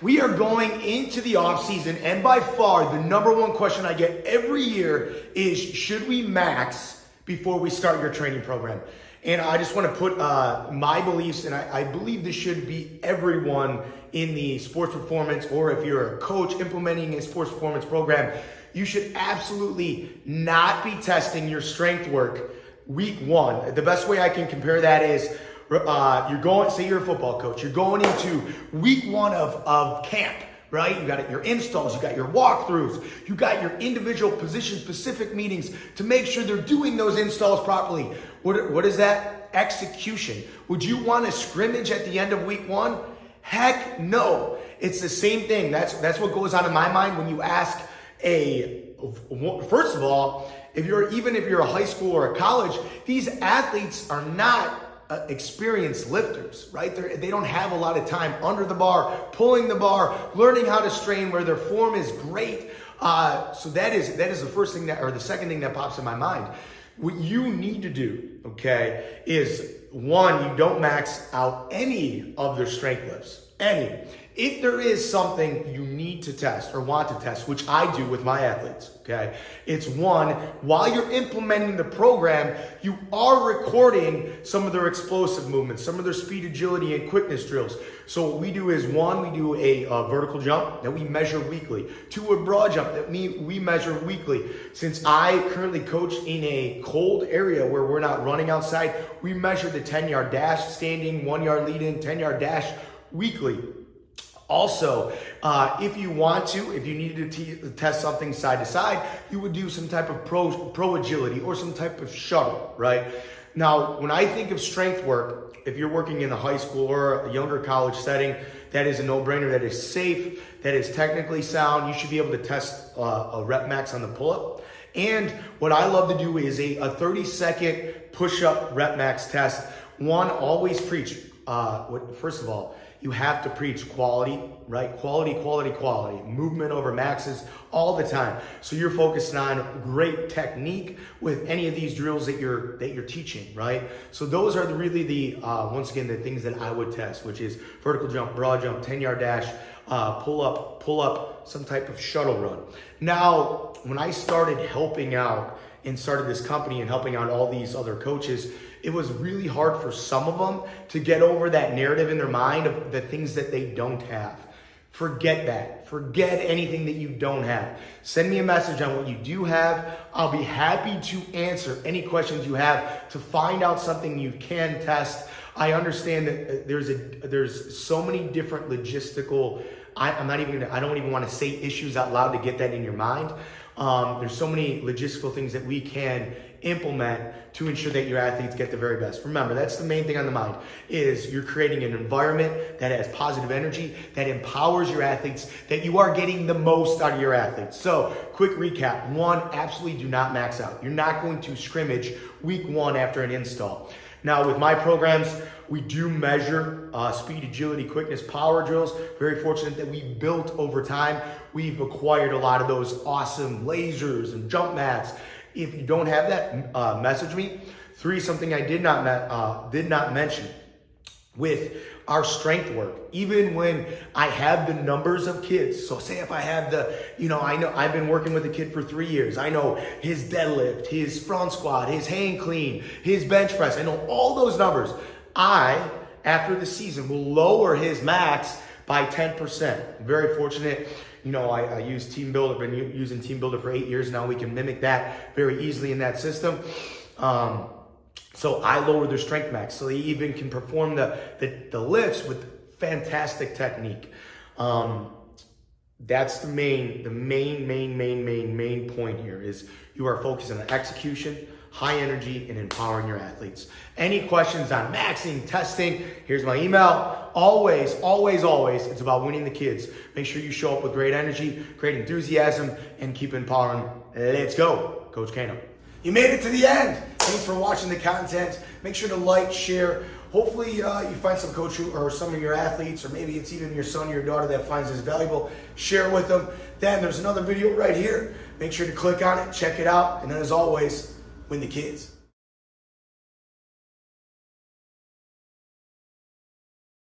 We are going into the off season, and by far the number one question I get every year is, should we max before we start your training program? And I just want to put my beliefs, and I believe this should be everyone in the sports performance, or if you're a coach implementing a sports performance program, you should absolutely not be testing your strength work week one. The best way I can compare that is you're going, say you're a football coach, you're going into week one of camp, right? You got your installs, you got your walkthroughs, you got your individual position specific meetings to make sure they're doing those installs properly. What is that? Execution. Would you want a scrimmage at the end of week one? Heck no. It's the same thing. That's what goes on in my mind when you ask first of all, if you're a high school or a college, these athletes are not experienced lifters, right? They don't have a lot of time under the bar, pulling the bar, learning how to strain where their form is great. So that is the first thing or the second thing that pops in my mind. What you need to do, okay, is one, you don't max out any of their strength lifts, any. If there is something you need to test or want to test, which I do with my athletes, okay, it's one, while you're implementing the program, you are recording some of their explosive movements, some of their speed, agility, and quickness drills. So what we do is, one, we do a vertical jump that we measure weekly. Two, a broad jump that we measure weekly. Since I currently coach in a cold area where we're not running outside, we measure the 10-yard dash, standing, 1-yard lead in, 10-yard dash weekly. Also, if you needed to test something side to side, you would do some type of pro agility or some type of shuttle, right? Now, when I think of strength work, if you're working in a high school or a younger college setting, that is a no-brainer, that is safe, that is technically sound. You should be able to test a rep max on the pull-up. And what I love to do is a 30-second push-up rep max test. One, always preach. First of all, you have to preach quality, right? Quality, movement over maxes all the time. So you're focusing on great technique with any of these drills that you're teaching, right? So those are really the once again, the things that I would test, which is vertical jump, broad jump, 10-yard dash, pull up, some type of shuttle run. Now, when I started helping out and started this company and helping out all these other coaches, it was really hard for some of them to get over that narrative in their mind of the things that they don't have. Forget that. Forget anything that you don't have. Send me a message on what you do have. I'll be happy to answer any questions you have to find out something you can test. I understand that there's so many different logistical, I don't even want to say issues out loud to get that in your mind. There's so many logistical things that we can implement to ensure that your athletes get the very best. Remember, that's the main thing on the mind, is you're creating an environment that has positive energy, that empowers your athletes, that you are getting the most out of your athletes. So, quick recap. One, absolutely do not max out. You're not going to scrimmage week one after an install. Now, with my programs, we do measure speed, agility, quickness, power drills. Very fortunate that we built over time. We've acquired a lot of those awesome lasers and jump mats. If you don't have that, message me. Three, something I did not mention with our strength work, even when I have the numbers of kids. So say if I have I know I've been working with a kid for 3 years. I know his deadlift, his front squat, his hang clean, his bench press. I know all those numbers. After the season, will lower his max by 10%. Very fortunate. I use Team Builder, been using Team Builder for 8 years now. We can mimic that very easily in that system. So I lower their strength max, so they even can perform the lifts with fantastic technique. That's the main point here, is you are focusing on execution, high energy, and empowering your athletes. Any questions on maxing, testing, here's my email. Always, it's about winning the kids. Make sure you show up with great energy, great enthusiasm, and keep empowering. Let's go, Coach Kano. You made it to the end. Thanks for watching the content. Make sure to like, share. Hopefully you find some coach or some of your athletes, or maybe it's even your son or your daughter that finds this valuable. Share it with them. Then there's another video right here. Make sure to click on it, check it out, and then as always, win the kids.